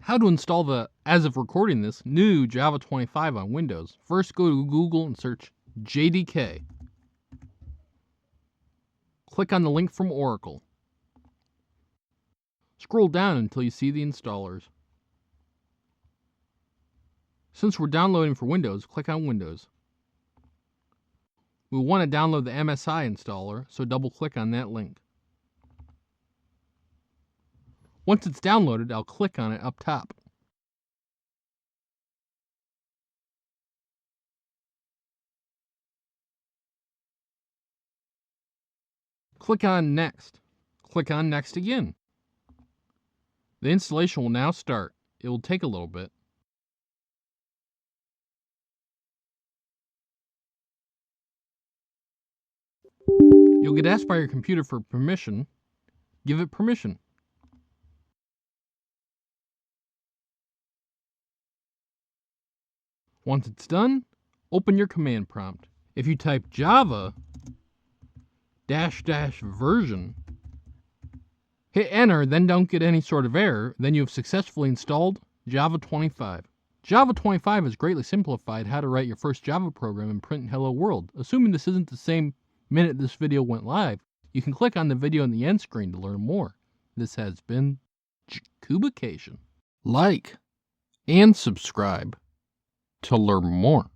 How to install the, as of recording this, new Java 25 on Windows. First, go to Google and search JDK. Click on the link from Oracle. Scroll down until you see the installers. Since we're downloading for Windows, click on Windows. We'll want to download the MSI installer, so double-click on that link. Once it's downloaded, I'll click on it up top. Click on Next. Click on Next again. The installation will now start. It will take a little bit. You'll get asked by your computer for permission. Give it permission. Once it's done, open your command prompt. If you type Java --version, hit enter, then don't get any sort of error, then you have successfully installed Java 25. Java 25 has greatly simplified how to write your first Java program and print Hello World. Assuming this isn't the same minute this video went live, you can click on the video in the end screen to learn more. This has been Jakubication. Like and subscribe to learn more.